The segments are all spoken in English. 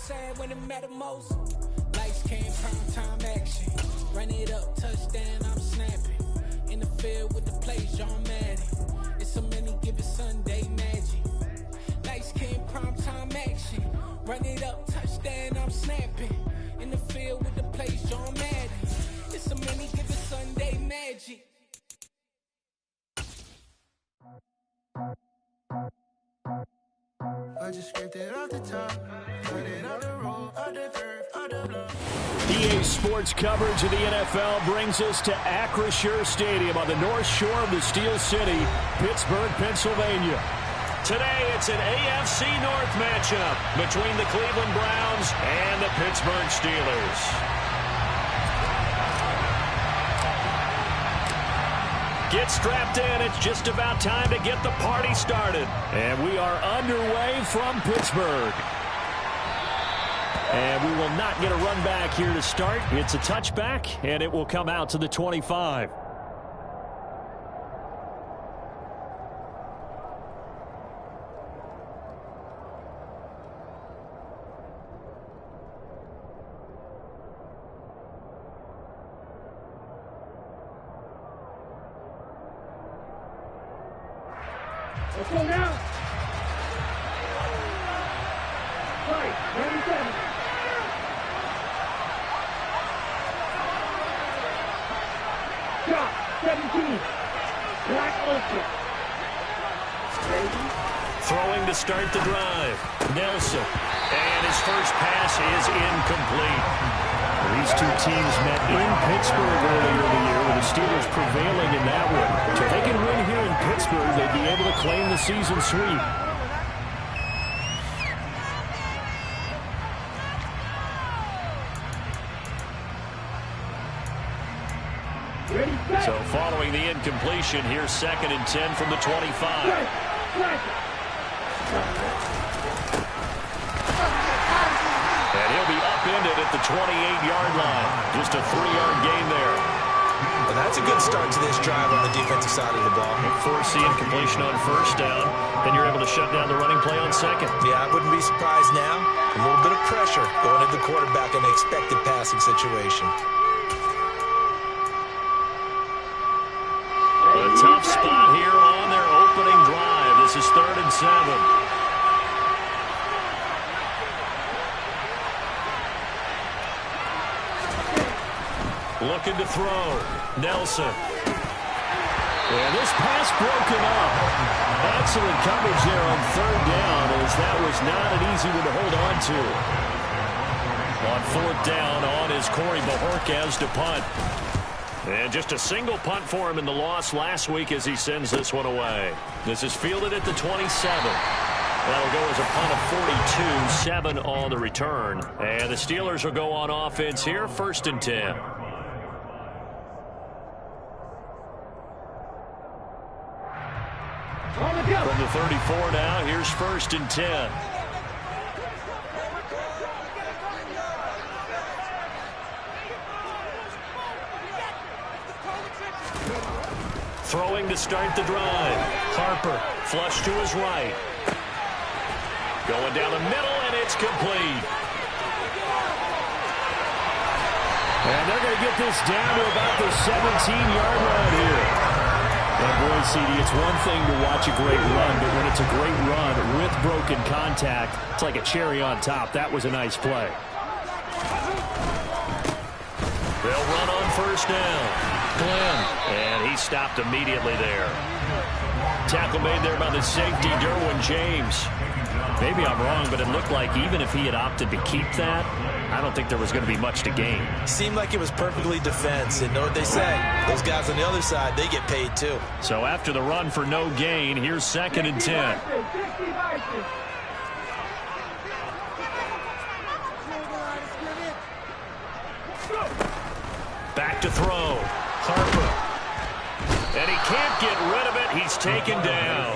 sad when it matter most. Lights came, prime time action. Run it up, touchdown, I'm snapping. In the field with the plays, John Madden. It's so many, give it Sunday magic. Lights came, prime time action. Run it up, touchdown, I'm snapping. In the field with the plays, John Madden. It's so many, give it Sunday magic. I just scraped it off the top, cut it off the road, off the curve, off the block. EA Sports coverage of the NFL brings us to Acrisure Stadium on the north shore of the Steel City, Pittsburgh, Pennsylvania. Today, it's an AFC North matchup between the Cleveland Browns and the Pittsburgh Steelers. Get strapped in. It's just about time to get the party started. And we are underway from Pittsburgh. And we will not get a run back here to start. It's a touchback, and it will come out to the 25. Let's go now. Right, 97. Shot, 17. Black Ultra. Throwing to start the drive. Nelson. And his first pass is incomplete. These two teams met in Pittsburgh earlier in the year with the Steelers prevailing in that one. So if they can win here in Pittsburgh, they'd be able to claim the season sweep. So following the incompletion, here's 2nd and 10 from the 25. And he'll be upended at the 28-yard line. Just a 3-yard gain there. Well, that's a good start to this drive on the defensive side of the ball. Force the incompletion on first down. Then you're able to shut down the running play on second. Yeah, I wouldn't be surprised now. A little bit of pressure going at the quarterback in an expected passing situation. A tough spot here on their opening drive. This is 3rd and 7. Looking to throw. Nelson. And this pass broken up. Excellent coverage there on 3rd down, as that was not an easy one to hold on to. On 4th down, on is Corey Bajorquez to punt. And just a single punt for him in the loss last week as he sends this one away. This is fielded at the 27. That'll go as a punt of 42, 7 on the return. And the Steelers will go on offense here, 1st and 10. From the 34 now, here's 1st and 10. Throwing to start the drive. Harper, flush to his right. Going down the middle, and it's complete. And they're going to get this down to about the 17-yard line here. And boy, CD, it's one thing to watch a great run, but when it's a great run with broken contact, it's like a cherry on top. That was a nice play. They'll run on 1st down. Glenn, and he stopped immediately there. Tackle made there by the safety, Derwin James. Maybe I'm wrong, but it looked like even if he had opted to keep that, I don't think there was going to be much to gain. Seemed like it was perfectly defense, and know what they say. Those guys on the other side, they get paid too. So after the run for no gain, here's 2nd and 10. Back to throw. Harper. And he can't get rid of it. He's taken down.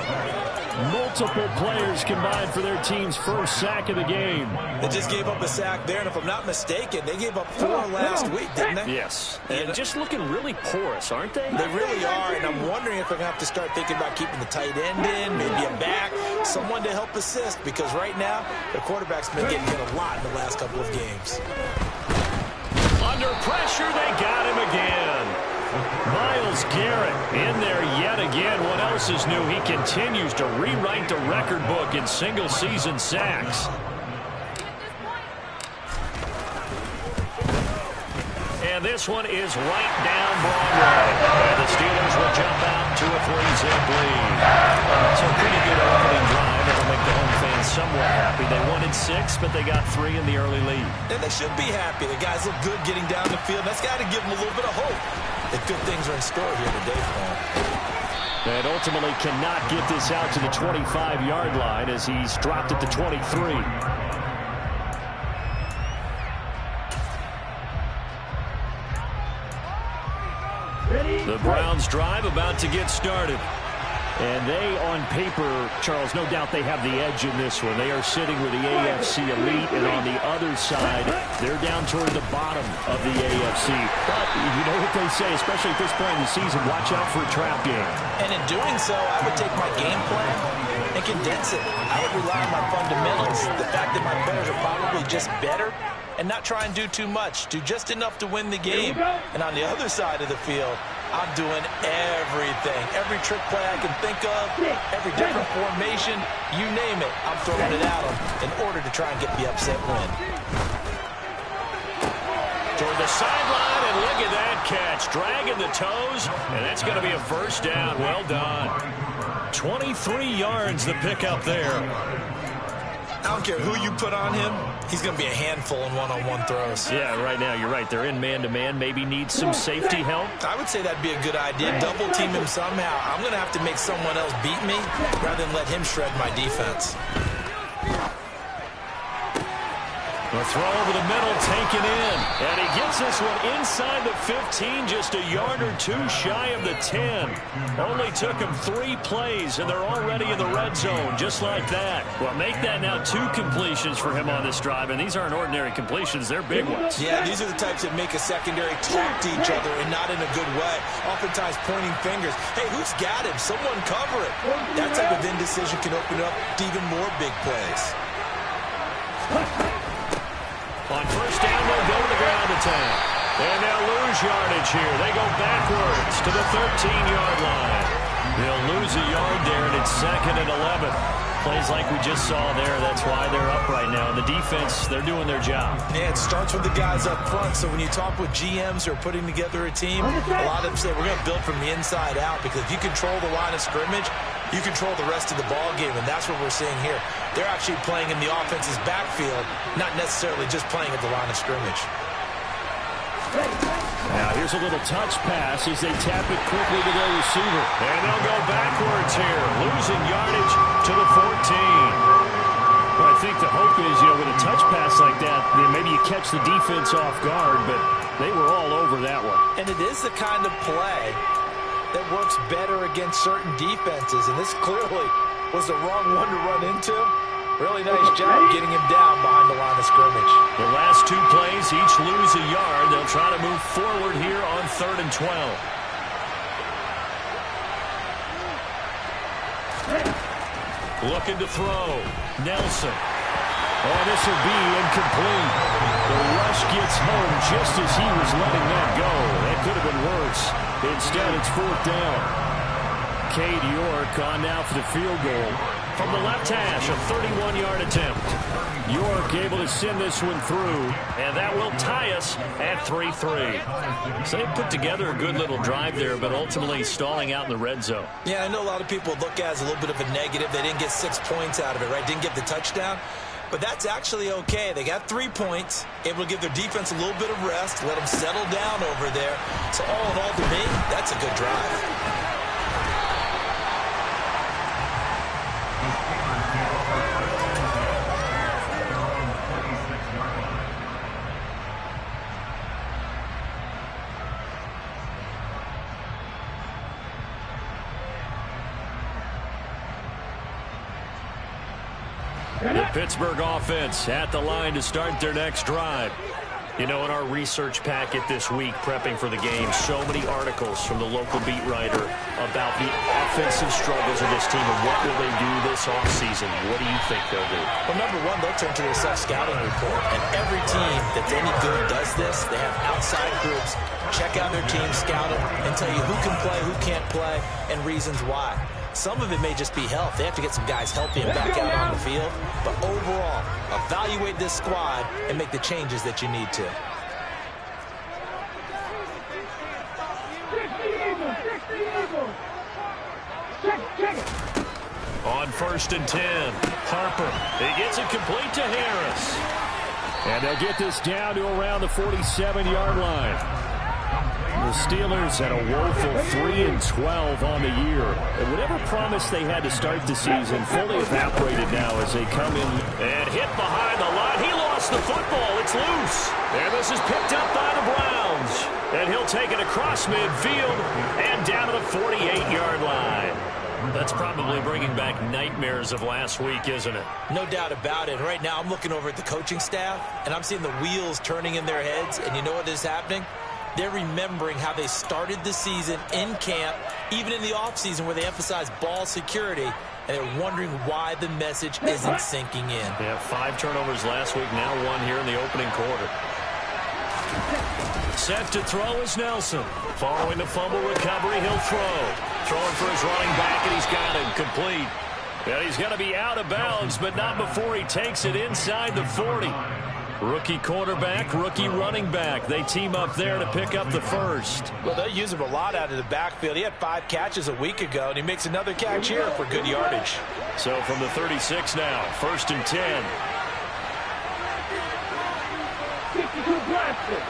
Multiple players combined for their team's first sack of the game. They just gave up a sack there, and if I'm not mistaken, they gave up 4 last week, didn't they? Yes. And just looking really porous, aren't they? They really are, and I'm wondering if they're going to have to start thinking about keeping the tight end in, maybe a back, someone to help assist, because right now, their quarterback's been getting hit a lot in the last couple of games. Under pressure, they got him again. Myles Garrett in there yet again. What else is new? He continues to rewrite the record book in single-season sacks. And this one is right down Broadway. And the Steelers will jump out to a 3-zip lead. So a pretty good opening drive. It'll make the home fans somewhat happy. They wanted 6, but they got 3 in the early lead. And they should be happy. The guys look good getting down the field. That's got to give them a little bit of hope that good things are in store here today for them. And ultimately cannot get this out to the 25-yard line as he's dropped at the 23. The Browns drive about to get started. And they, on paper, Charles, no doubt they have the edge in this one. They are sitting with the AFC elite, and on the other side, they're down toward the bottom of the AFC. But you know what they say, especially at this point in the season, watch out for a trap game. And in doing so, I would take my game plan and condense it. I would rely on my fundamentals, the fact that my players are probably just better, and not try and do too much. Do just enough to win the game. And on the other side of the field, I'm doing everything. Every trick play I can think of, every different formation, you name it, I'm throwing it at them in order to try and get the upset win. Toward the sideline, and look at that catch. Dragging the toes, and that's going to be a first down. Well done. 23 yards the pickup there. I don't care who you put on him, he's going to be a handful in one-on-one throws. Yeah, right now, you're right. They're in man-to-man. Maybe need some safety help. I would say that'd be a good idea. Double team him somehow. I'm going to have to make someone else beat me rather than let him shred my defense. The throw over the middle, taken in. And he gets this one inside the 15, just a yard or 2 shy of the 10. Only took him 3 plays, and they're already in the red zone, just like that. Well, make that now 2 completions for him on this drive, and these aren't ordinary completions. They're big ones. Yeah, these are the types that make a secondary talk to each other, and not in a good way. Oftentimes pointing fingers. Hey, who's got him? Someone cover it. That type of indecision can open up to even more big plays. On first down, they'll go to the ground attack. And they'll lose yardage here. They go backwards to the 13-yard line. They'll lose a yard there, and it's 2nd and 11. Plays like we just saw there. That's why they're up right now. The defense, they're doing their job. Yeah, it starts with the guys up front. So when you talk with GMs who are putting together a team, a lot of them say we're going to build from the inside out, because if you control the line of scrimmage, you control the rest of the ball game, and that's what we're seeing here. They're actually playing in the offense's backfield, not necessarily just playing at the line of scrimmage. Now here's a little touch pass as they tap it quickly to their receiver. And they'll go backwards here, losing yardage to the 14. Well, I think the hope is, with a touch pass like that, maybe you catch the defense off guard, but they were all over that one. And it is the kind of play that works better against certain defenses, and this clearly was the wrong one to run into. Really nice job getting him down behind the line of scrimmage. The last 2 plays, each lose a yard. They'll try to move forward here on 3rd and 12. Looking to throw. Nelson. Oh, this will be incomplete. The rush gets home just as he was letting that go. That could have been worse. Instead, it's 4th down. Cade York on now for the field goal. From the left hash, a 31-yard attempt. York able to send this one through, and that will tie us at 3-3. So they put together a good little drive there, but ultimately stalling out in the red zone. Yeah, I know a lot of people look at it as a little bit of a negative. They didn't get 6 points out of it, right? Didn't get the touchdown. But that's actually okay. They got 3 points, able to give their defense a little bit of rest, let them settle down over there. So all in all, to me, that's a good drive. The Pittsburgh offense at the line to start their next drive. You know, in our research packet this week, prepping for the game, so many articles from the local beat writer about the offensive struggles of this team and what will they do this offseason. What do you think they'll do? Well, number one, they'll turn to their self-scouting report. And every team that's any good does this. They have outside groups, check out their team, scout it, and tell you who can play, who can't play, and reasons why. Some of it may just be health. They have to get some guys healthy and back out on the field. But overall, evaluate this squad and make the changes that you need to. On 1st and 10, Harper. He gets it complete to Harris. And they'll get this down to around the 47-yard line. The Steelers had a woeful 3-12 on the year. And whatever promise they had to start the season fully evaporated now as they come in. And hit behind the line. He lost the football. It's loose. And this is picked up by the Browns. And he'll take it across midfield and down to the 48-yard line. That's probably bringing back nightmares of last week, isn't it? No doubt about it. Right now I'm looking over at the coaching staff, and I'm seeing the wheels turning in their heads. And you know what is happening? They're remembering how they started the season in camp, even in the offseason where they emphasized ball security, and they're wondering why the message isn't sinking in. They have 5 turnovers last week, now 1 here in the opening quarter. Set to throw is Nelson. Following the fumble recovery, he'll throw. Throwing for his running back, and he's got it complete. And he's going to be out of bounds, but not before he takes it inside the 40. Rookie quarterback, rookie running back. They team up there to pick up the first. Well, they use him a lot out of the backfield. He had 5 catches a week ago, and he makes another catch here for good yardage. So from the 36 now, 1st and 10. 52 blaster.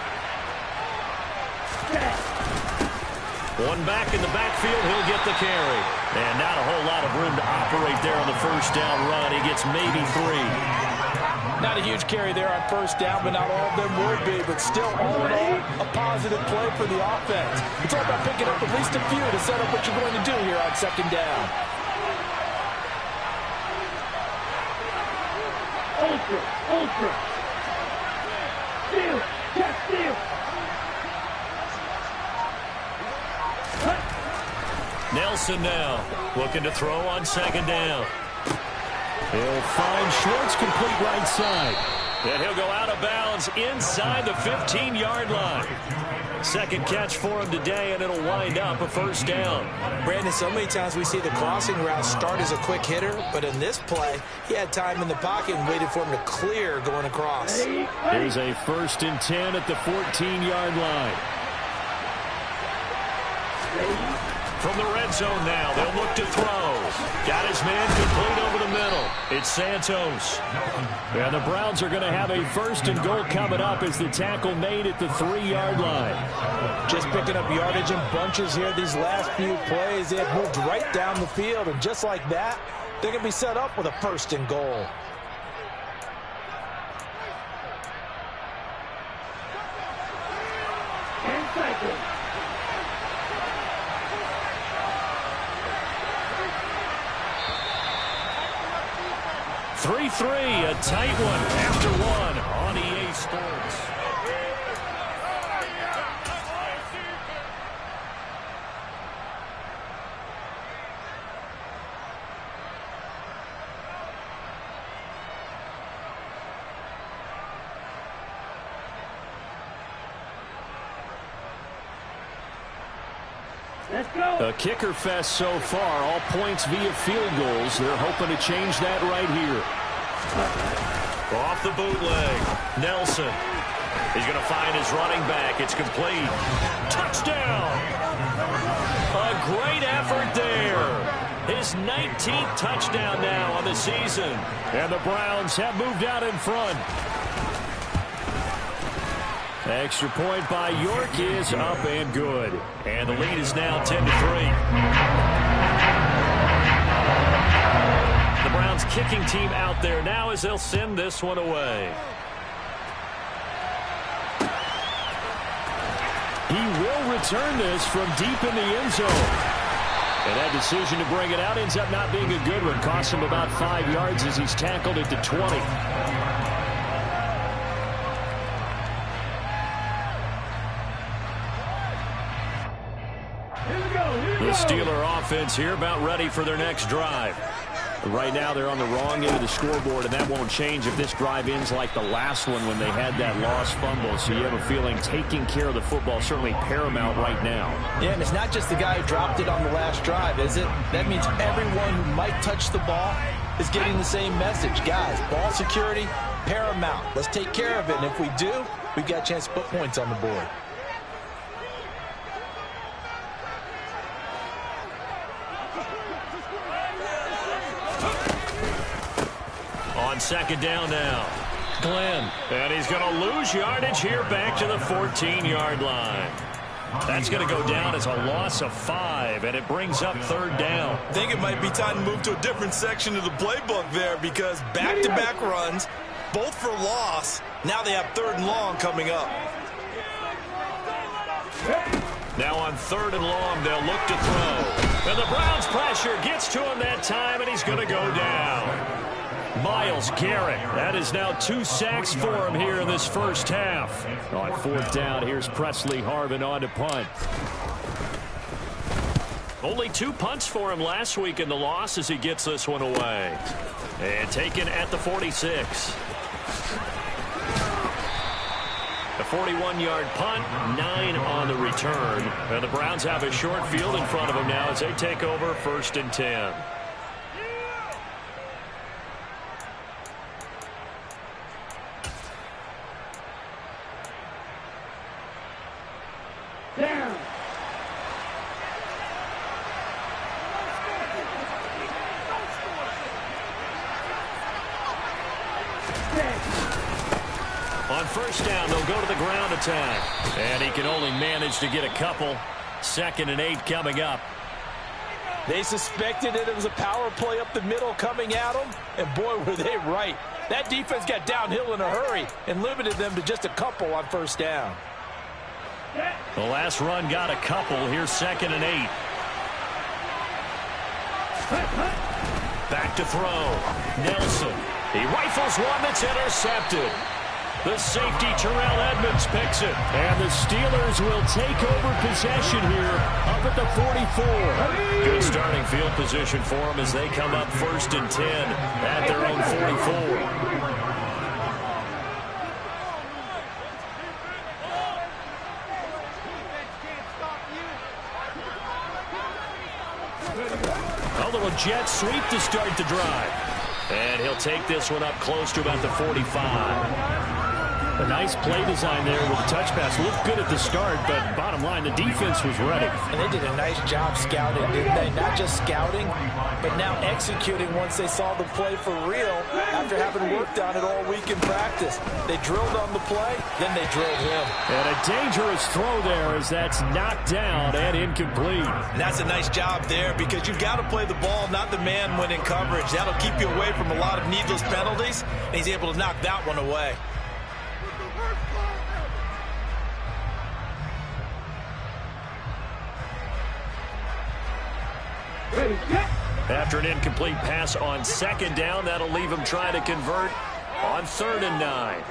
One back in the backfield, he'll get the carry. And not a whole lot of room to operate there on the first down run. He gets maybe 3. Not a huge carry there on first down, but not all of them would be. But still, all in all, a positive play for the offense. It's all about picking up at least a few to set up what you're going to do here on 2nd down. Ultra. Steal. Check steal. Nelson now looking to throw on 2nd down. He'll find Schwartz complete right side. And he'll go out of bounds inside the 15-yard line. 2nd catch for him today, and it'll wind up a 1st down. Brandon, so many times we see the crossing route start as a quick hitter, but in this play, he had time in the pocket and waited for him to clear going across. Here's a 1st and 10 at the 14-yard line. From the red zone now, they'll look to throw. Got his man complete over the middle. It's Santos. And the Browns are going to have a 1st and goal coming up as the tackle made at the 3-yard line. Just picking up yardage in bunches here these last few plays. They have moved right down the field, and just like that, they're going to be set up with a 1st and goal. And 3-3, a tight one after 1 on EA Sports. let's go. A kicker fest so far, all points via field goals. They're hoping to change that right here. Off the bootleg, Nelson. He's going to find his running back. It's complete. Touchdown! A great effort there. His 19th touchdown now on the season. And the Browns have moved out in front. Extra point by York is up and good. And the lead is now 10-3. The Browns kicking team out there now as they'll send this one away. He will return this from deep in the end zone. And that decision to bring it out ends up not being a good one. Cost him about 5 yards as he's tackled at the 20. The Steeler offense here about ready for their next drive. Right now they're on the wrong end of the scoreboard, and that won't change if this drive ends like the last one when they had that lost fumble. So you have a feeling taking care of the football certainly paramount right now. Yeah, and it's not just the guy who dropped it on the last drive, is it? That means everyone who might touch the ball is getting the same message. Guys, ball security, paramount. Let's take care of it, and if we do, we've got a chance to put points on the board. On second down now, Glenn. And he's going to lose yardage here back to the 14-yard line. That's going to go down as a loss of 5, and it brings up third down. I think it might be time to move to a different section of the playbook there, because back-to-back runs, both for loss. Now they have third and long coming up. Now on third and long, they'll look to throw. And the Browns' pressure gets to him that time, and he's going to go down. Myles Garrett, that is now 2 sacks for him here in this first half. On fourth down, here's Presley Harvin on to punt. Only 2 punts for him last week in the loss as he gets this one away. And taken at the 46. A 41-yard punt, 9 on the return. And the Browns have a short field in front of them now as they take over first and 10. Down. On first down, they'll go to the ground attack. And he can only manage to get a couple. 2nd and 8 coming up. They suspected it was a power play up the middle coming at them, and boy, were they right. That defense got downhill in a hurry and limited them to just a couple on first down. The last run got a couple. Here's 2nd and 8. Back to throw. Nelson. He rifles one that's intercepted. The safety, Terrell Edmonds, picks it. And the Steelers will take over possession here up at the 44. Good starting field position for them as they come up first and 10 at their own 44. A little jet sweep to start the drive. And he'll take this one up close to about the 45. A nice play design there with the touch pass. Looked good at the start, but bottom line, the defense was ready. And they did a nice job scouting, didn't they? Not just scouting, but now executing once they saw the play for real after having worked on it all week in practice. They drilled on the play, then they drilled him. And a dangerous throw there as that's knocked down and incomplete. And that's a nice job there, because you've got to play the ball, not the man when in coverage. That'll keep you away from a lot of needless penalties, and he's able to knock that one away. After an incomplete pass on second down, that'll leave him trying to convert on 3rd and 9.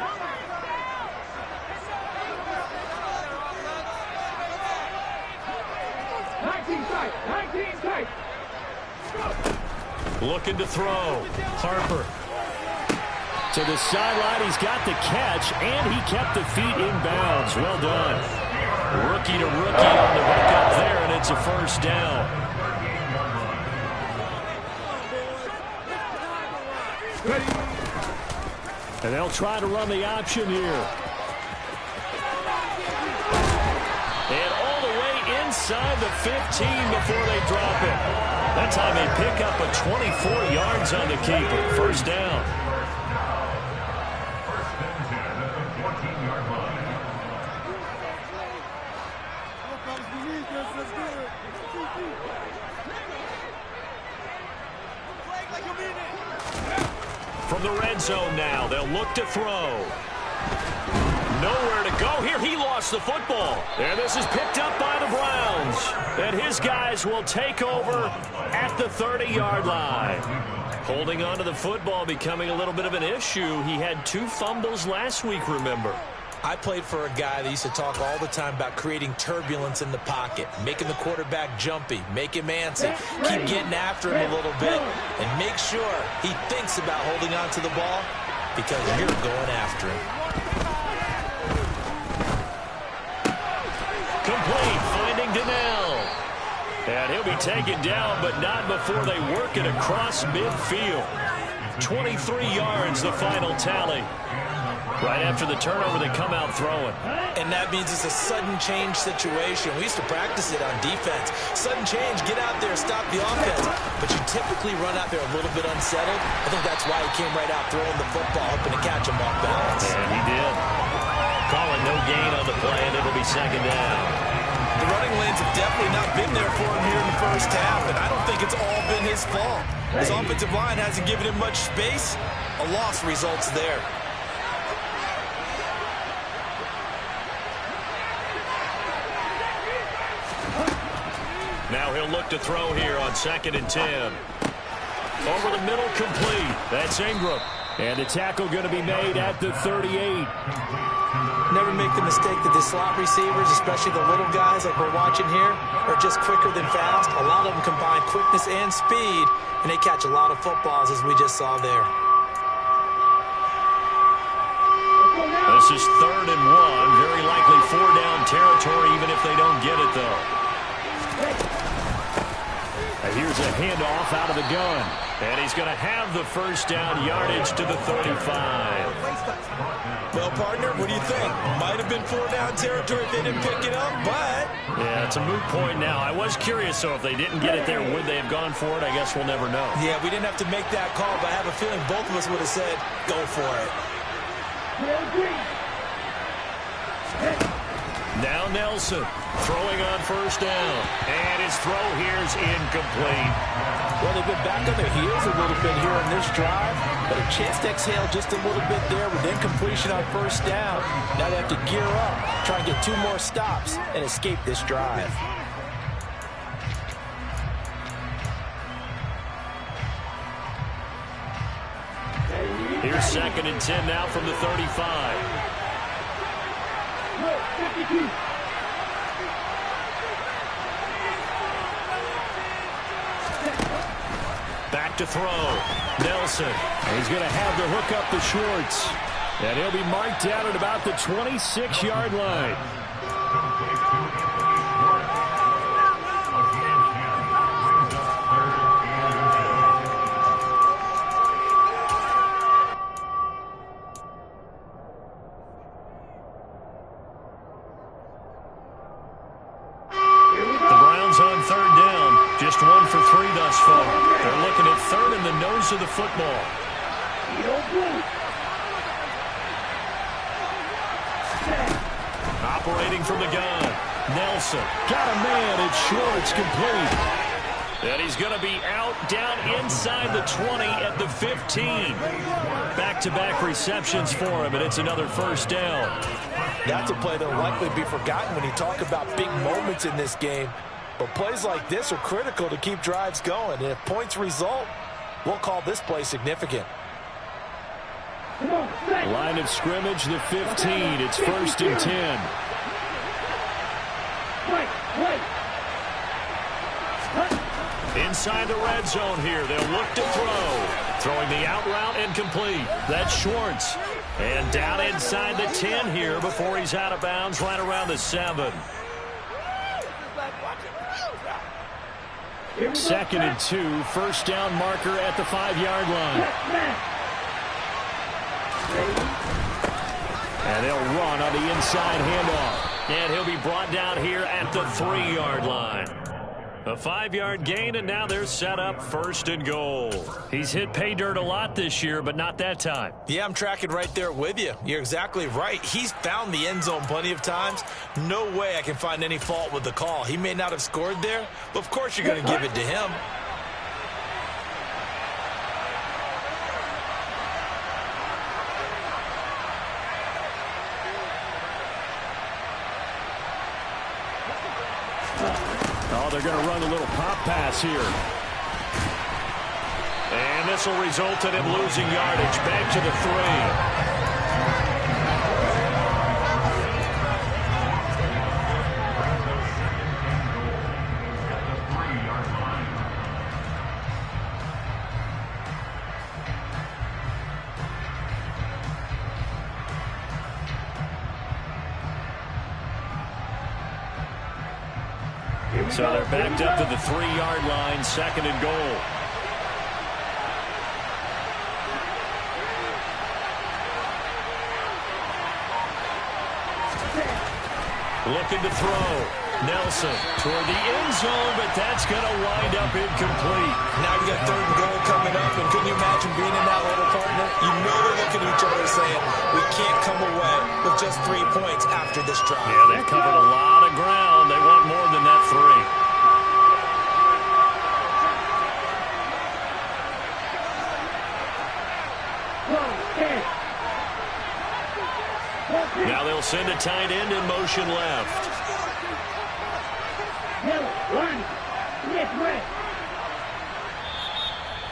Looking to throw. Harper. To the sideline, he's got the catch, and he kept the feet in bounds. Well done. Rookie to rookie on the hook up there, and it's a first down. And they'll try to run the option here. And all the way inside the 15 before they drop it. That time they pick up a 24 yards on the keeper. First down. From the red zone now, they'll look to throw. nowhere to go here. He lost the football. And this is picked up by the Browns. And his guys will take over at the 30-yard line. Holding on to the football becoming a little bit of an issue. He had 2 fumbles last week, remember. I played for a guy that used to talk all the time about creating turbulence in the pocket, making the quarterback jumpy, make him antsy, keep getting after him a little bit, and make sure he thinks about holding on to the ball because you're going after him. Complete, finding Donnell. And he'll be taken down, but not before they work it across midfield. 23 yards, the final tally. Right after the turnover, they come out throwing. And that means it's a sudden change situation. We used to practice it on defense. Sudden change, get out there, stop the offense. But you typically run out there a little bit unsettled. I think that's why he came right out throwing the football, hoping to catch him off balance. And he did. Calling no gain on the play, and it'll be second down. The running lanes have definitely not been there for him here in the first half, and I don't think it's all been his fault. His offensive line hasn't given him much space. A loss results there. Now he'll look to throw here on 2nd and 10. Over the middle, complete. That's Ingram. And the tackle going to be made at the 38. Never make the mistake that the slot receivers, especially the little guys like we're watching here, are just quicker than fast. A lot of them combine quickness and speed, and they catch a lot of footballs, as we just saw there. This is 3rd and 1. Very likely 4-down territory, even if they don't get it, though. And here's a handoff out of the gun. And he's going to have the first down yardage to the 35. Well, partner, what do you think? Might have been 4-down territory if they didn't pick it up, but... Yeah, it's a moot point now. I was curious, so if they didn't get it there, would they have gone for it? I guess we'll never know. Yeah, we didn't have to make that call, but I have a feeling both of us would have said, go for it. Now Nelson throwing on first down. And his throw here is incomplete. Well, they've been back on their heels a little bit here on this drive, but a chance to exhale just a little bit there with incompletion on first down. Now they have to gear up, try and get 2 more stops and escape this drive. Here's 2nd and 10 now from the 35. Back to throw. Nelson. He's going to have to hook up the Schwartz. And he'll be marked down at about the 26-yard line. On 3rd down, just 1 for 3 thus far. They're looking at 3rd in the nose of the football. Operating from the gun, Nelson got a man. It's Schwartz, complete. And he's going to be out down inside the 20 at the 15. Back-to-back receptions for him, and it's another first down. That's a play that will likely be forgotten when you talk about big moments in this game. But plays like this are critical to keep drives going. And if points result, we'll call this play significant. Line of scrimmage, the 15. It's 1st and 10. Inside the red zone here. They'll look to throw. Throwing the out route and complete. That's Schwartz. And down inside the 10 here before he's out of bounds right around the 7. 2nd and 2, first down marker at the 5-yard line. And they'll run on the inside handoff. And he'll be brought down here at the 3-yard line. A 5-yard gain, and now they're set up 1st and goal. He's hit pay dirt a lot this year, but not that time. Yeah, I'm tracking right there with you. You're exactly right. He's found the end zone plenty of times. No way I can find any fault with the call. He may not have scored there, but of course you're going to give it to him. Oh, they're going to run a little pop pass here. And this will result in him losing yardage. Back to the 3. So they're backed up to the 3-yard line, 2nd and goal. Looking to throw. Nelson toward the end zone, but that's going to wind up incomplete. Now you got 3rd and goal coming up, and can you imagine being in that little partner? You know they're looking at each other saying, we can't come away with just 3 points after this drive. Yeah, they've covered a lot of ground. They want more than that 3. Now they'll send a tight end in motion left.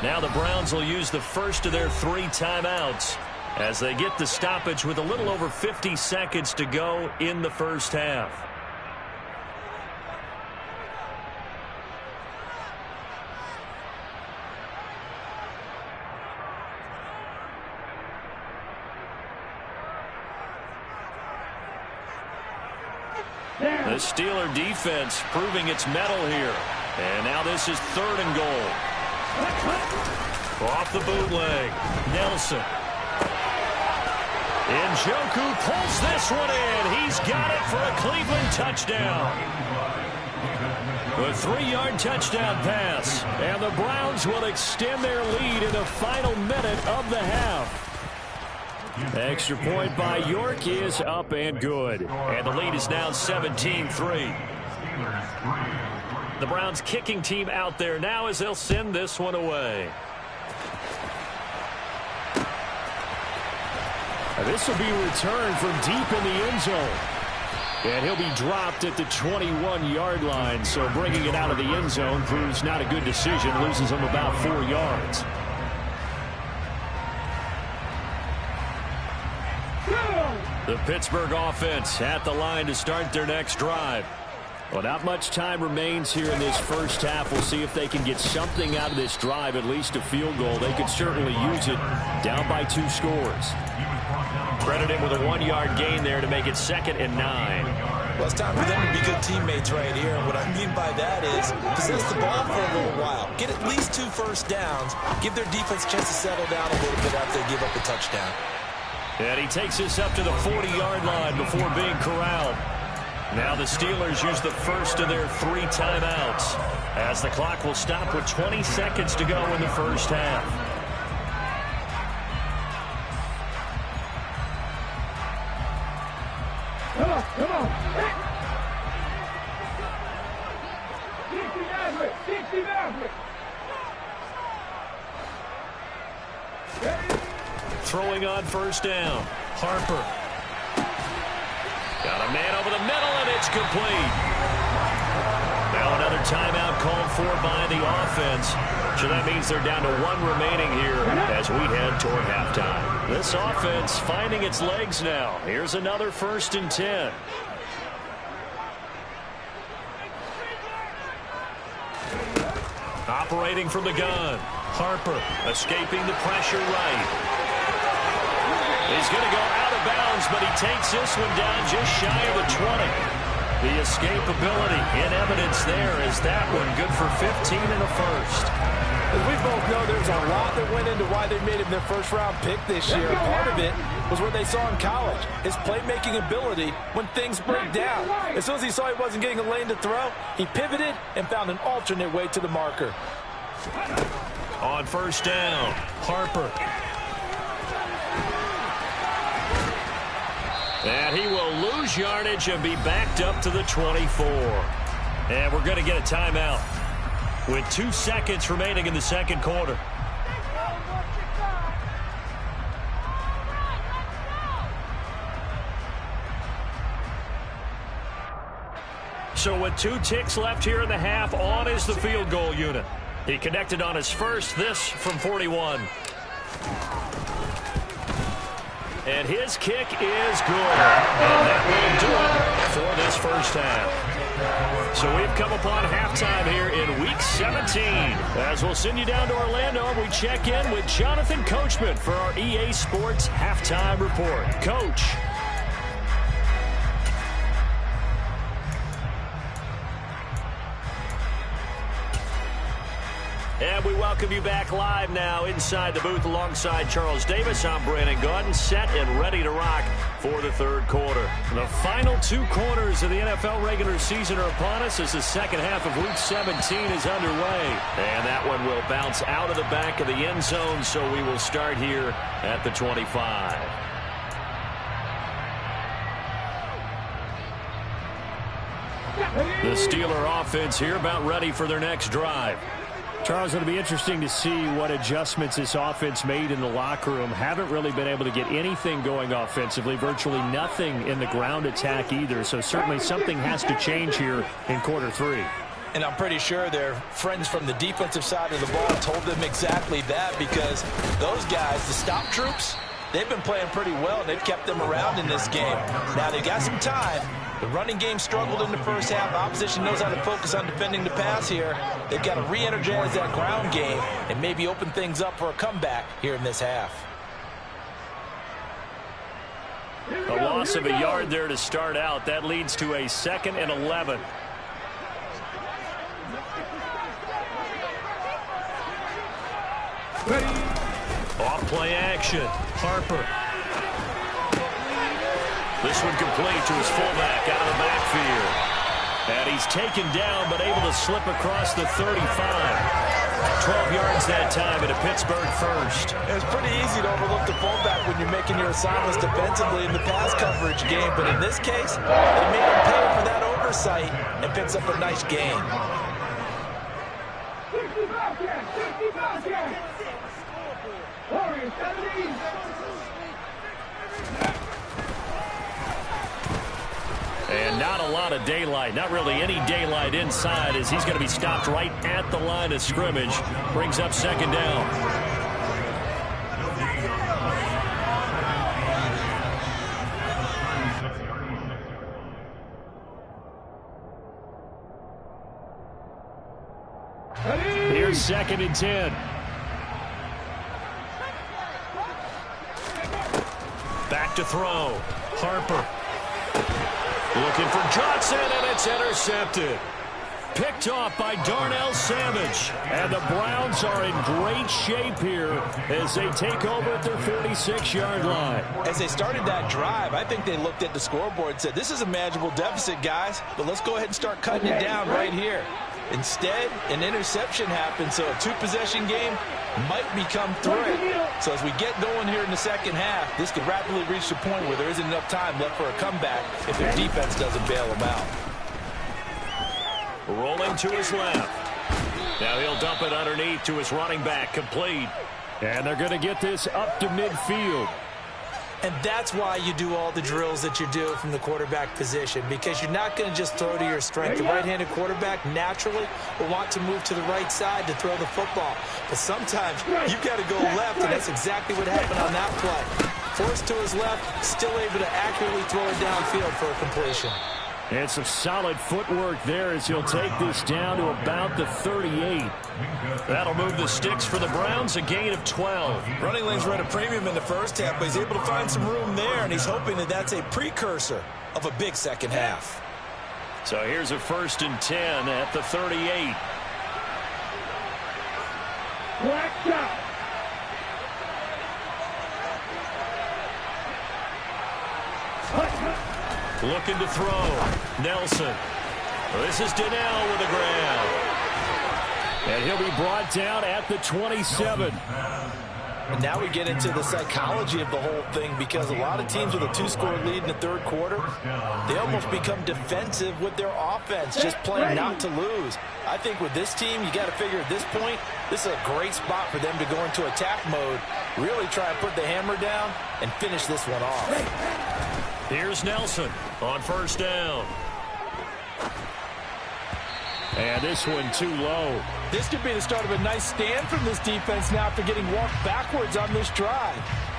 Now the Browns will use the first of their 3 timeouts as they get the stoppage with a little over 50 seconds to go in the first half. The Steeler defense proving its mettle here. And now this is 3rd and goal. Off the bootleg. Nelson. Njoku pulls this one in. He's got it for a Cleveland touchdown. A 3-yard touchdown pass. And the Browns will extend their lead in the final minute of the half. Extra point by York is up and good. And the lead is now 17-3. The Browns kicking team out there now as they'll send this one away. This will be returned from deep in the end zone. And he'll be dropped at the 21-yard line. So bringing it out of the end zone proves not a good decision. Loses him about 4 yards. The Pittsburgh offense at the line to start their next drive. Well, not much time remains here in this first half. We'll see if they can get something out of this drive, at least a field goal. They could certainly use it down by 2 scores. Credited with a 1-yard gain there to make it 2nd and 9. Well, it's time for them to be good teammates right here. And what I mean by that is possess the ball for a little while. Get at least 2 first downs. Give their defense a chance to settle down a little bit after they give up a touchdown. And he takes this up to the 40-yard line before being corralled. Now the Steelers use the first of their 3 timeouts as the clock will stop with 20 seconds to go in the first half. Come on. 60 Maverick. Throwing on first down. Harper. Got a man over the middle, and it's complete. Now another timeout called for by the offense. So that means they're down to 1 remaining here as we head toward halftime. This offense finding its legs now. Here's another 1st and 10. Operating from the gun. Harper escaping the pressure right. He's going to go out of bounds, but he takes this one down just shy of the 20. The escapability in evidence there is that one good for 15 and a first. As we both know, there's a lot that went into why they made him their first-round pick this year. Part of it was what they saw in college, his playmaking ability when things break down. As soon as he saw he wasn't getting a lane to throw, he pivoted and found an alternate way to the marker. On first down, Harper. And he will lose yardage and be backed up to the 24. And we're going to get a timeout with 2 seconds remaining in the second quarter. So with 2 ticks left here in the half, on is the field goal unit. He connected on his first, this from 41. And his kick is good. And that will do it for this first half. So we've come upon halftime here in Week 17. As we'll send you down to Orlando, we check in with Jonathan Coachman for our EA Sports Halftime Report. Coach. And we welcome you back live now inside the booth alongside Charles Davis. I'm Brandon Gaudin, set and ready to rock for the third quarter. The final 2 quarters of the NFL regular season are upon us as the second half of Week 17 is underway. And that one will bounce out of the back of the end zone, so we will start here at the 25. The Steeler offense here about ready for their next drive. Charles, it'll be interesting to see what adjustments this offense made in the locker room. Haven't really been able to get anything going offensively, virtually nothing in the ground attack either. So certainly something has to change here in quarter 3. And I'm pretty sure their friends from the defensive side of the ball told them exactly that, because those guys, the stop troops, they've been playing pretty well, and they've kept them around in this game. Now they've got some time. The running game struggled in the first half. Opposition knows how to focus on defending the pass here. They've got to re-energize that ground game and maybe open things up for a comeback here in this half. A loss of a yard there to start out. That leads to a 2nd and 11. Off play action. Harper. This one complete to his fullback out of the backfield. And he's taken down but able to slip across the 35. 12 yards that time and a Pittsburgh first. It's pretty easy to overlook the fullback when you're making your assignments defensively in the pass coverage game. But in this case, they made him pay for that oversight and picks up a nice gain. 65 yards. Warriors 70. And not a lot of daylight, not really any daylight inside, as he's going to be stopped right at the line of scrimmage. Brings up 2nd down. Here's 2nd and 10. Back to throw. Harper. Looking for Johnson, and it's intercepted. Picked off by Darnell Savage. And the Browns are in great shape here as they take over at their 46-yard line. As they started that drive, I think they looked at the scoreboard and said, this is a manageable deficit, guys, but let's go ahead and start cutting it down right here. Instead, an interception happened, so a 2-possession game might become 3. So as we get going here in the second half, this could rapidly reach the point where there isn't enough time left for a comeback if their defense doesn't bail them out. Rolling to his left. Now he'll dump it underneath to his running back, complete. And they're going to get this up to midfield. And that's why you do all the drills that you do from the quarterback position, because you're not going to just throw to your strength. The right-handed quarterback naturally will want to move to the right side to throw the football. But sometimes you've got to go left, and that's exactly what happened on that play. Forced to his left, still able to accurately throw it downfield for a completion. And some solid footwork there as he'll take this down to about the 38. That'll move the sticks for the Browns, a gain of 12. Running lanes were at a premium in the first half, but he's able to find some room there, and he's hoping that that's a precursor of a big second half. So here's a 1st and 10 at the 38. Black shot. Looking to throw. Nelson. This is Donnell with the grab. And he'll be brought down at the 27. And now we get into the psychology of the whole thing, because a lot of teams with a 2-score lead in the third quarter, they almost become defensive with their offense, just playing not to lose. I think with this team, you got to figure at this point, this is a great spot for them to go into attack mode, really try and put the hammer down and finish this one off. Here's Nelson on 1st down. And this one too low. This could be the start of a nice stand from this defense now after getting walked backwards on this drive.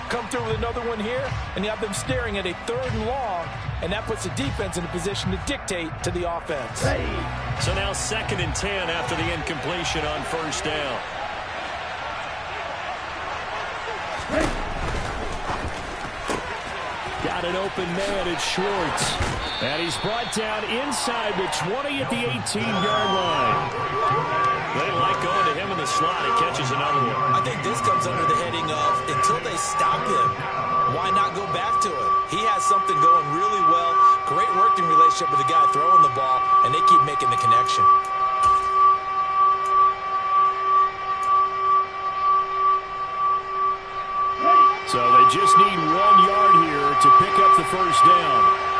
Come through with another one here, and you have them staring at a 3rd and long, and that puts the defense in a position to dictate to the offense. So now 2nd and 10 after the incompletion on 1st down. Got an open man, it's Schwartz. And he's brought down inside the 20 at the 18-yard line. They like going to him in the slot. He catches another one. I think this comes under the heading of, until they stop him, why not go back to it? He has something going really well. Great working relationship with the guy throwing the ball, and they keep making the connection. So they just need 1 yard here to pick up the 1st down.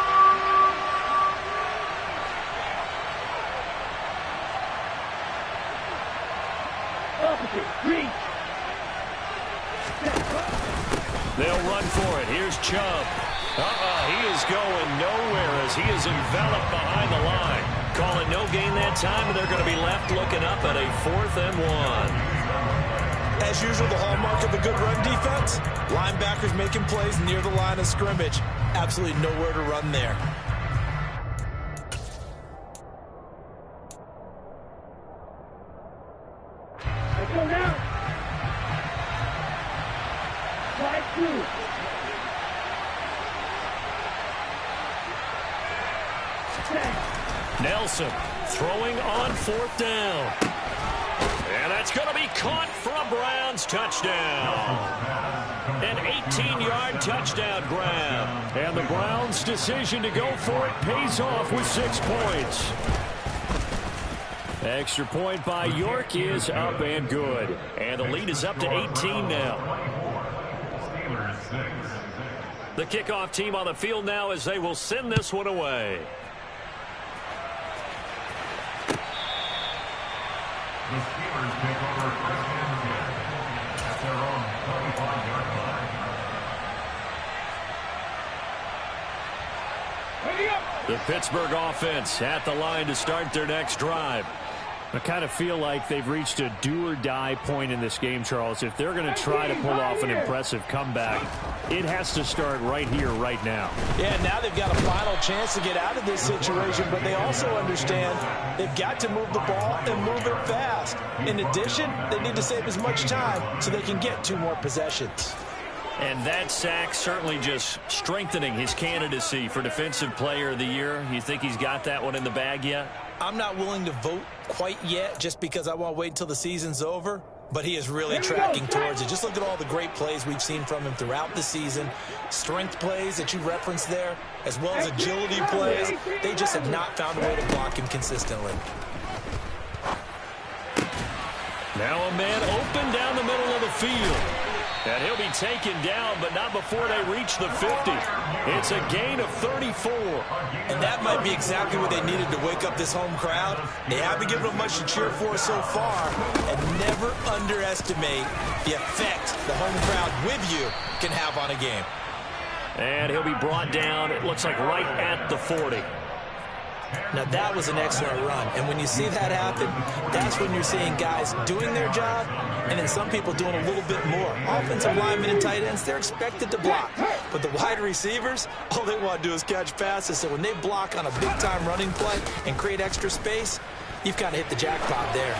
They'll run for it. Here's Chubb. He is going nowhere as he is enveloped behind the line. Calling no gain that time, and they're going to be left looking up at a 4th and 1. As usual, the hallmark of a good run defense, linebackers making plays near the line of scrimmage. Absolutely nowhere to run there. Let's go now. Slide 2. Nelson throwing on 4th down. And that's going to be caught for a Browns touchdown. An 18-yard touchdown grab. And the Browns' decision to go for it pays off with 6 points. Extra point by York is up and good. And the lead is up to 18 now. The kickoff team on the field now as they will send this one away. The Steelers take over 1st and 10 at their own 25-yard line. The Pittsburgh offense at the line to start their next drive. I kind of feel like they've reached a do-or-die point in this game, Charles. If they're going to try to pull off an impressive comeback, it has to start right here, right now. Yeah, now they've got a final chance to get out of this situation, but they also understand they've got to move the ball and move it fast. In addition, they need to save as much time so they can get 2 more possessions. And that sack certainly just strengthening his candidacy for Defensive Player of the Year. You think he's got that one in the bag yet? I'm not willing to vote quite yet just because I want to wait until the season's over, but he is really tracking towards it. Just look at all the great plays we've seen from him throughout the season. Strength plays that you referenced there, as well as agility plays. They just have not found a way to block him consistently. Now a man open down the middle of the field. And he'll be taken down, but not before they reach the 50. It's a gain of 34. And that might be exactly what they needed to wake up this home crowd. They haven't given them much to cheer for so far. And never underestimate the effect the home crowd with you can have on a game. And he'll be brought down, it looks like right at the 40. Now, that was an excellent run. And when you see that happen, that's when you're seeing guys doing their job and then some people doing a little bit more. Offensive linemen and tight ends, they're expected to block. But the wide receivers, all they want to do is catch passes. So when they block on a big-time running play and create extra space, you've kind of hit the jackpot there.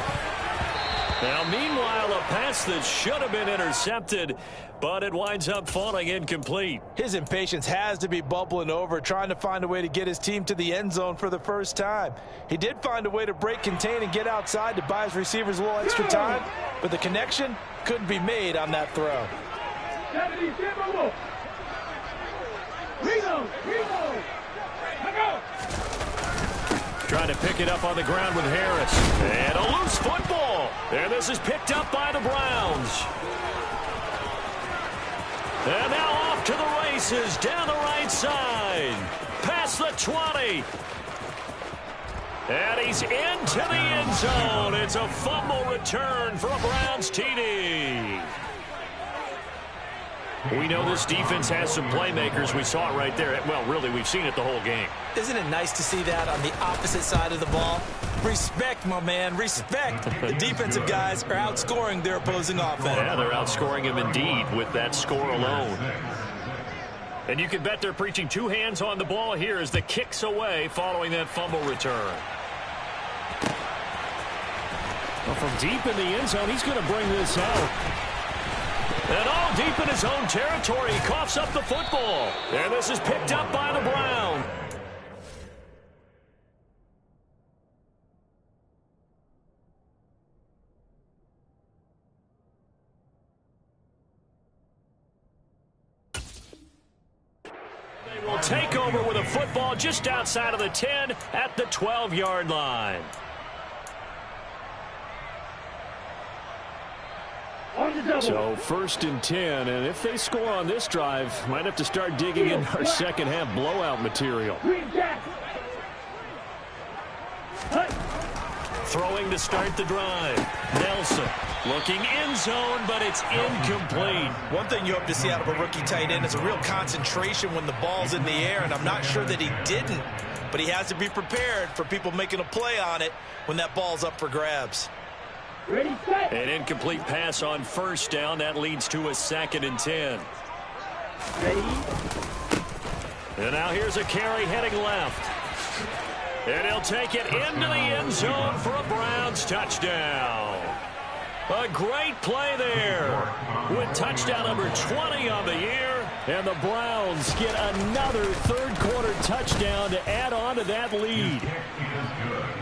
Now, meanwhile, a pass that should have been intercepted, but it winds up falling incomplete. His impatience has to be bubbling over, trying to find a way to get his team to the end zone for the first time. He did find a way to break contain and get outside to buy his receivers a little extra time, but the connection couldn't be made on that throw. Trying to pick it up on the ground with Harris. And a loose football. And this is picked up by the Browns. And now off to the races down the right side. Past the 20. And he's into the end zone. It's a fumble return for a Browns TD. We know this defense has some playmakers. We saw it right there. Well, really, we've seen it the whole game. Isn't it nice to see that on the opposite side of the ball? Respect, my man, respect. The defensive guys are outscoring their opposing offense. Yeah, they're outscoring him indeed with that score alone. And you can bet they're preaching two hands on the ball here as the kick's away following that fumble return. Well, from deep in the end zone, he's going to bring this out. And all deep in his own territory, he coughs up the football. And this is picked up by the Browns. They will take over with a football just outside of the 10 at the 12-yard line. So 1st and 10, and if they score on this drive, might have to start digging in our second half blowout material. Throwing to start the drive. Nelson looking end zone, but it's incomplete. One thing you hope to see out of a rookie tight end is a real concentration when the ball's in the air, and I'm not sure that he didn't, but he has to be prepared for people making a play on it when that ball's up for grabs. Ready, set. An incomplete pass on 1st down. That leads to a 2nd and 10. Ready. And now here's a carry heading left. And he'll take it into the end zone for a Browns touchdown. A great play there with touchdown number 20 on the year. And the Browns get another third-quarter touchdown to add on to that lead.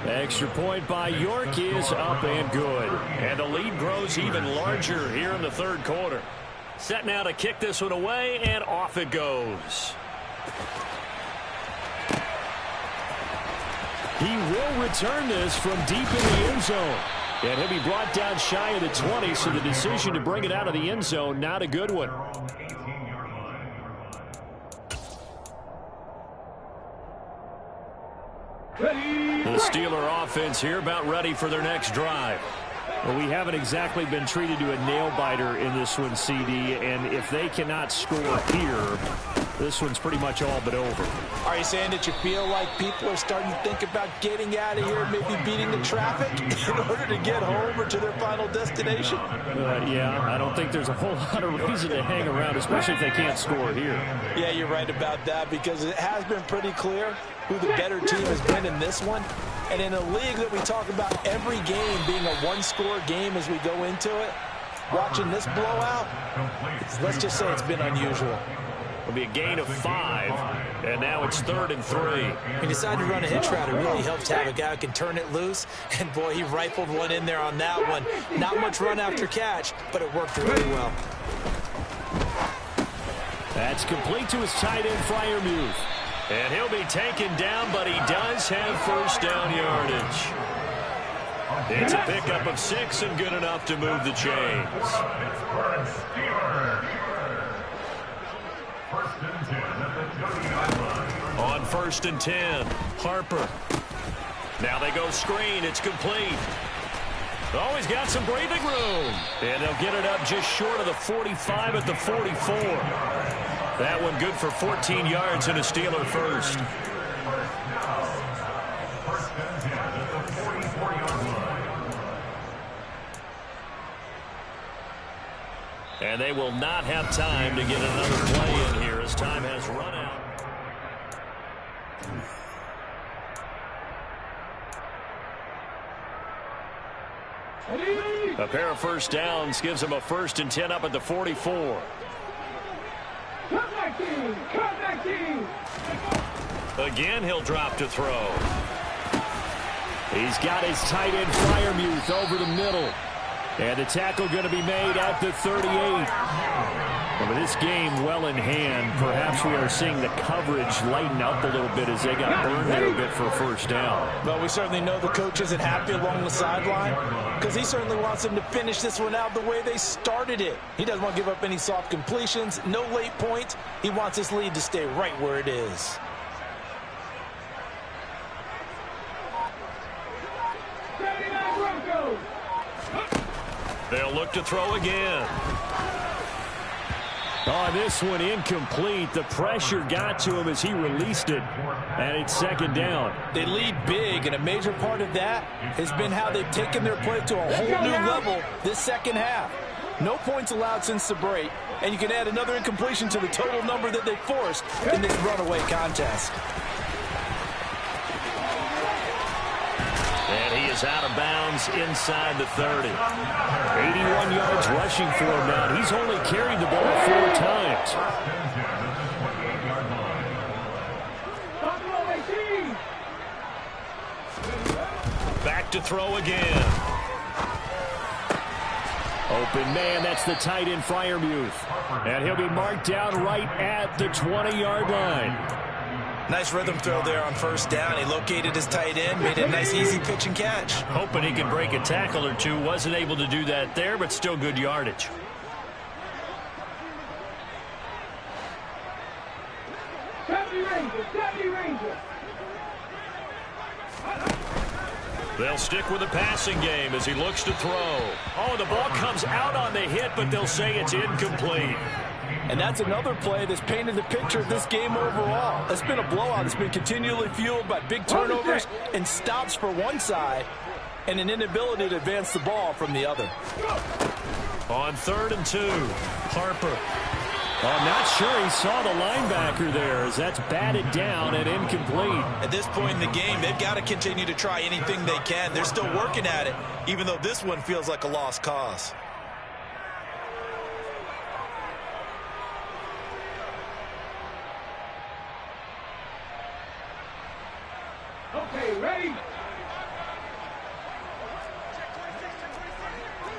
Extra point by York is up and good. And the lead grows even larger here in the third quarter. Set now to kick this one away, and off it goes. He will return this from deep in the end zone. And he'll be brought down shy of the 20, so the decision to bring it out of the end zone, not a good one. The Steeler offense here about ready for their next drive. Well, we haven't exactly been treated to a nail-biter in this one, CD, and if they cannot score here, this one's pretty much all but over. Are you saying that you feel like people are starting to think about getting out of here, maybe beating the traffic in order to get home or to their final destination? Yeah, I don't think there's a whole lot of reason to hang around, especially if they can't score here. Yeah, you're right about that, because it has been pretty clear who the better team has been in this one. And in a league that we talk about every game being a one-score game as we go into it, watching this blowout, let's just say it's been unusual. It'll be a gain of 5, and now it's 3rd and 3. He decided to run a hitch route. It really helps to have a guy who can turn it loose, and boy, he rifled one in there on that one. Not much run after catch, but it worked really well. That's complete to his tight end, Freiermuth. And he'll be taken down, but he does have 1st down yardage. It's a pickup of 6 and good enough to move the chains. On 1st and 10, Harper. Now they go screen. It's complete. Oh, he's got some breathing room. And they'll get it up just short of the 45 at the 44. That one good for 14 yards and a Steeler first. And they will not have time to get another play in here as time has run out. A pair of 1st downs gives them a 1st and 10 up at the 44. Comeback team. Again, he'll drop to throw. He's got his tight end Freiermuth over the middle. And the tackle going to be made at the 38. Well, with this game well in hand, perhaps we are seeing the coverage lighten up a little bit as they got burned there a bit for a 1st down. Well, we certainly know the coach isn't happy along the sideline because he certainly wants them to finish this one out the way they started it. He doesn't want to give up any soft completions, no late points. He wants this lead to stay right where it is. They'll look to throw again. Oh, this one incomplete. The pressure got to him as he released it, and it's second down. They lead big, and a major part of that has been how they've taken their play to a whole new level this second half. No points allowed since the break, and you can add another incompletion to the total number that they forced in this runaway contest. And he is out of bounds inside the 30. 81 yards rushing for him now. He's only carried the ball 4 times. Back to throw again. Open man, that's the tight end Freiermuth. And he'll be marked down right at the 20-yard line. Nice rhythm throw there on first down. He located his tight end, made a nice easy pitch and catch. Hoping he can break a tackle or two. Wasn't able to do that there, but still good yardage. They'll stick with the passing game as he looks to throw. Oh, the ball comes out on the hit, but they'll say it's incomplete. And that's another play that's painted the picture of this game overall. It's been a blowout. It's been continually fueled by big turnovers and stops for one side and an inability to advance the ball from the other. On 3rd and 2, Harper. I'm not sure he saw the linebacker there as that's batted down and incomplete. At this point in the game, they've got to continue to try anything they can. They're still working at it, even though this one feels like a lost cause. Okay, ready?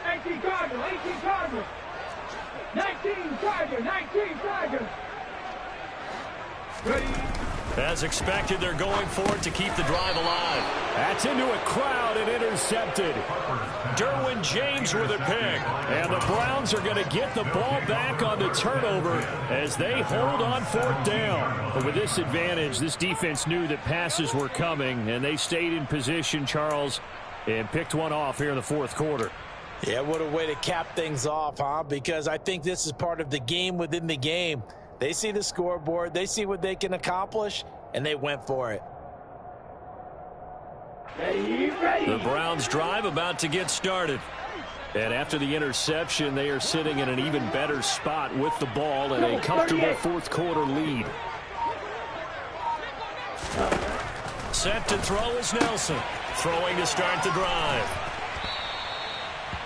18 Cardinals, 18 Cardinals. 19 Chargers, 19 Chargers. Ready? As expected, they're going for it to keep the drive alive. That's into a crowd and intercepted. Derwin James with a pick. And the Browns are going to get the ball back on the turnover as they hold on 4th down. But with this advantage, this defense knew that passes were coming, and they stayed in position, Charles, and picked one off here in the 4th quarter. Yeah, what a way to cap things off, huh? Because I think this is part of the game within the game. They see the scoreboard, they see what they can accomplish, and they went for it. The Browns drive about to get started. And after the interception, they are sitting in an even better spot with the ball and a comfortable 4th quarter lead. Set to throw is Nelson. Throwing to start the drive.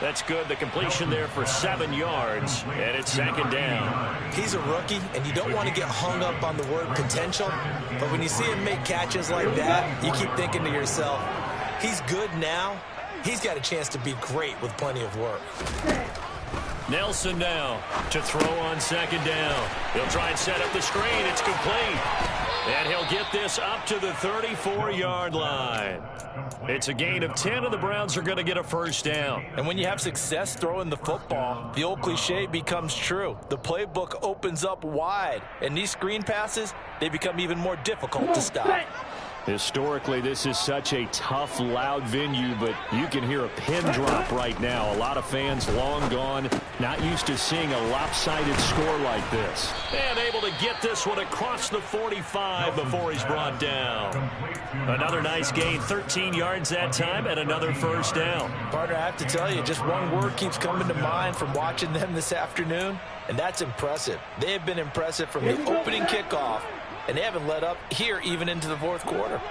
That's good. The completion there for 7 yards, and it's 2nd down. He's a rookie, and you don't want to get hung up on the word potential, but when you see him make catches like that, you keep thinking to yourself, he's good now. He's got a chance to be great with plenty of work. Nelson now to throw on 2nd down. He'll try and set up the screen. It's complete. And he'll get this up to the 34-yard line. It's a gain of 10, and the Browns are going to get a 1st down. And when you have success throwing the football, the old cliche becomes true. The playbook opens up wide, and these screen passes, they become even more difficult to stop. Historically, this is such a tough, loud venue, but you can hear a pin drop right now. A lot of fans long gone, not used to seeing a lopsided score like this. And able to get this one across the 45 before he's brought down. Another nice gain, 13 yards that time, and another 1st down. Partner, I have to tell you, just one word keeps coming to mind from watching them this afternoon, and that's impressive. They have been impressive from the opening kickoff, and they haven't let up here even into the 4th quarter.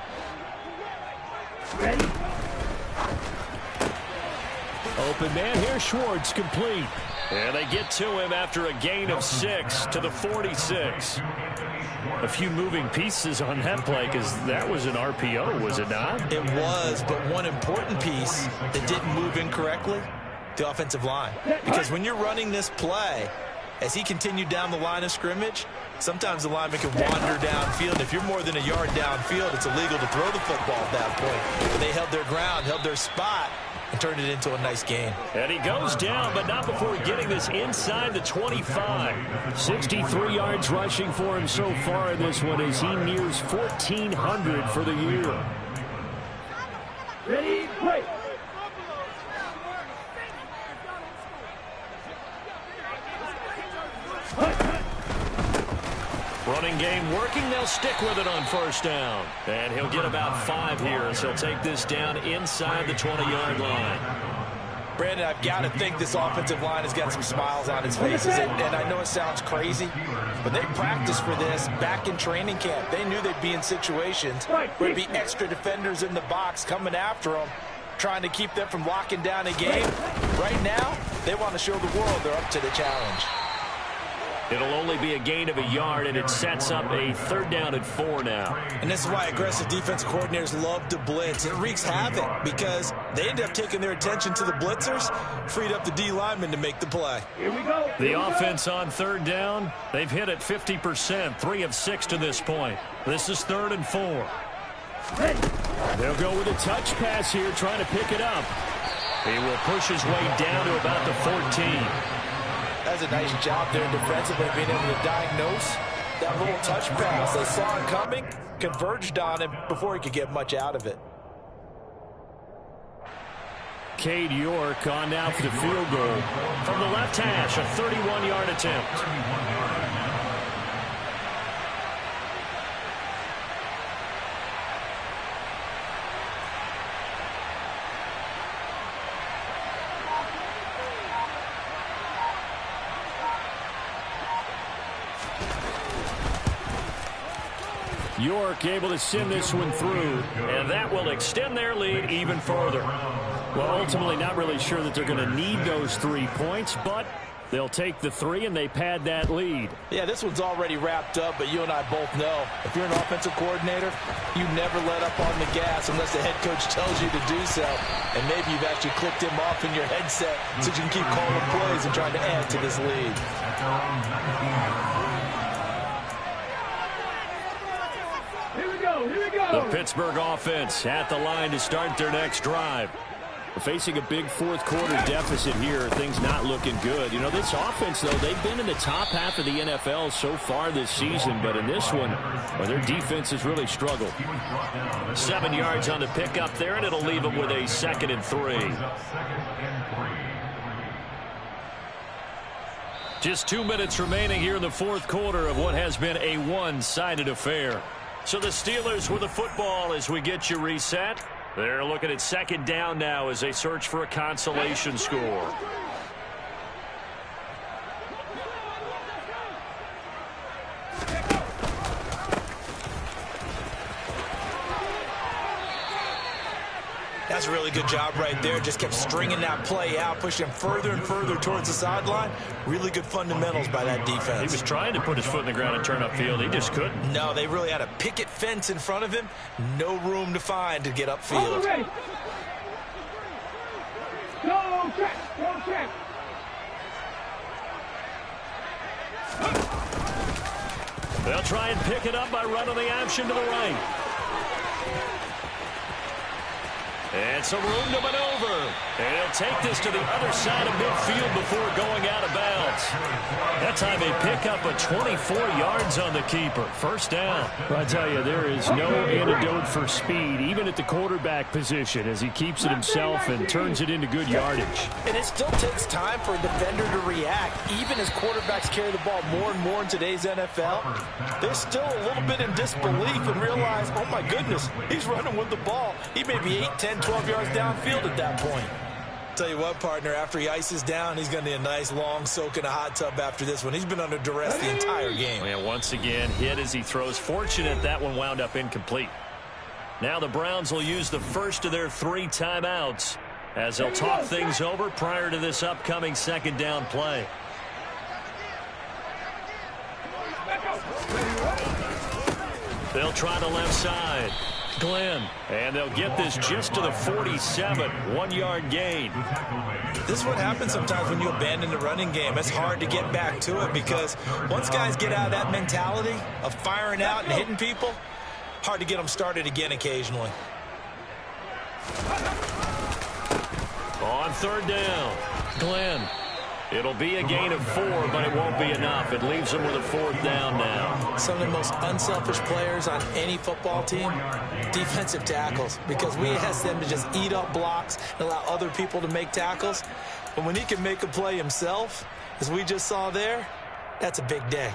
Ready? Open man here, Schwartz, complete. And they get to him after a gain of 6 to the 46. A few moving pieces on that play because that was an RPO, was it not? It was, but one important piece that didn't move incorrectly, the offensive line. Because when you're running this play, as he continued down the line of scrimmage, sometimes the lineman can wander downfield. If you're more than a yard downfield, it's illegal to throw the football at that point. But they held their ground, held their spot, and turned it into a nice gain. And he goes down, but not before getting this inside the 25. 63 yards rushing for him so far in this one as he nears 1,400 for the year. Ready, play. Running game working. They'll stick with it on first down. And he'll get about 5 here as he'll take this down inside the 20-yard line. Brandon, I've got to think this offensive line has got some smiles on its faces. And I know it sounds crazy, but they practiced for this back in training camp. They knew they'd be in situations where there'd be extra defenders in the box coming after them, trying to keep them from locking down a game. Right now, they want to show the world they're up to the challenge. It'll only be a gain of a yard, and it sets up a 3rd down and 4 now. And this is why aggressive defensive coordinators love to blitz. It wreaks havoc because they end up taking their attention to the blitzers, freed up the D lineman to make the play. Here we go. The offense on 3rd down, they've hit it 50%, 3 of 6 to this point. This is 3rd and 4. They'll go with a touch pass here, trying to pick it up. He will push his way down to about the 14. That's a nice job there defensively, being able to diagnose that little touch pass. They saw it coming, converged on him before he could get much out of it. Cade York on now for the field goal. From the left hash, a 31-yard attempt. York able to send this one through, and that will extend their lead even further. Well, ultimately not really sure that they're going to need those 3 points, but they'll take the 3 and they pad that lead. Yeah, this one's already wrapped up, but you and I both know if you're an offensive coordinator, you never let up on the gas unless the head coach tells you to do so. And maybe you've actually clicked him off in your headset so you can keep calling plays and trying to add to this lead. The Pittsburgh offense at the line to start their next drive. Facing a big 4th quarter deficit here, things not looking good. You know, this offense, though, they've been in the top half of the NFL so far this season, but in this one, well, their defense has really struggled. 7 yards on the pickup there, and it'll leave them with a 2nd and 3. Just 2 minutes remaining here in the 4th quarter of what has been a one-sided affair. So the Steelers with the football as we get you reset. They're looking at 2nd down now as they search for a consolation score. That's a really good job right there. Just kept stringing that play out, pushing him further and further towards the sideline. Really good fundamentals by that defense. He was trying to put his foot in the ground and turn upfield. He just couldn't. No, they really had a picket fence in front of him. No room to find to get upfield. Go check, go check. They'll try and pick it up by running the option to the right. And some room to maneuver. And he'll take this to the other side of midfield before going out of bounds. That time they pick up a 24 yards on the keeper. First down. Well, I tell you, there is no antidote for speed, even at the quarterback position, as he keeps it himself and turns it into good yardage. And it still takes time for a defender to react. Even as quarterbacks carry the ball more and more in today's NFL, they're still a little bit in disbelief and realize, oh my goodness, he's running with the ball. He may be 8, 10, 12 yards downfield at that point. Tell you what, partner, after he ices down, he's going to need a nice long soak in a hot tub after this one. He's been under duress the entire game. And once again, hit as he throws. Fortunate that one wound up incomplete. Now the Browns will use the first of their 3 timeouts as they'll talk things over prior to this upcoming 2nd down play. They'll try the left side. Glenn, and they'll get this just to the 47, 1-yard gain. This is what happens sometimes when you abandon the running game. It's hard to get back to it because once guys get out of that mentality of firing out and hitting people, hard to get them started again occasionally. On 3rd down, Glenn. It'll be a gain of 4, but it won't be enough. It leaves them with a 4th down now. Some of the most unselfish players on any football team, defensive tackles, because we ask them to just eat up blocks and allow other people to make tackles. But when he can make a play himself, as we just saw there, that's a big day.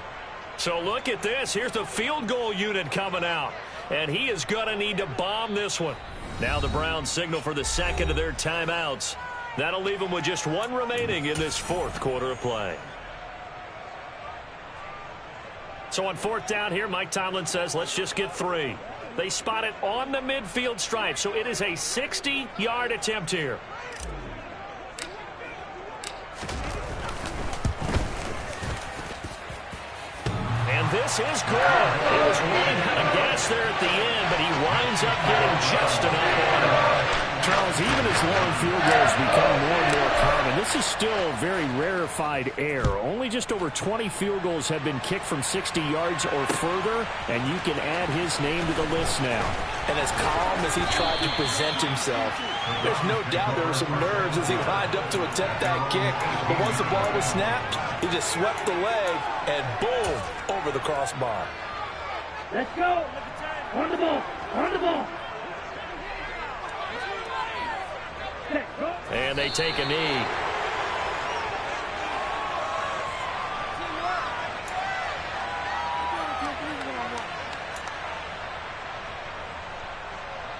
So look at this. Here's the field goal unit coming out. And he is going to need to bomb this one. Now the Browns signal for the second of their timeouts. That'll leave them with just one remaining in this fourth quarter of play. So on fourth down here, Mike Tomlin says, let's just get 3. They spot it on the midfield stripe, so it is a 60-yard attempt here. And this is good. He was running out of gas there at the end, but he winds up getting just enough on it. Charles, even as long field goals become more and more common, this is still very rarefied air. Only just over 20 field goals have been kicked from 60 yards or further, and you can add his name to the list now. And as calm as he tried to present himself, there's no doubt there were some nerves as he lined up to attempt that kick. But once the ball was snapped, he just swept the leg and boom, over the crossbar. Let's go. On the ball. On the ball. And they take a knee.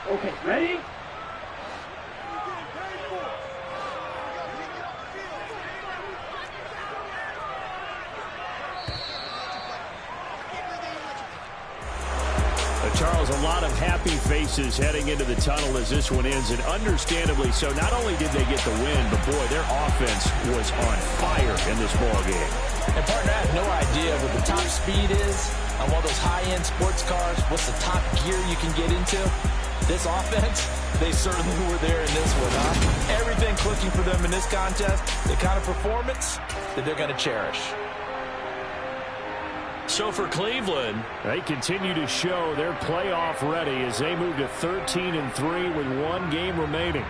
Okay, ready? Charles, a lot of happy faces heading into the tunnel as this one ends, and understandably so. Not only did they get the win, but, boy, their offense was on fire in this ball game. And, partner, I have no idea what the top speed is on one of those high-end sports cars, what's the top gear you can get into. This offense, they certainly were there in this one, huh? Everything clicking for them in this contest, the kind of performance that they're going to cherish. So for Cleveland, they continue to show they're playoff ready as they move to 13-3 with one game remaining.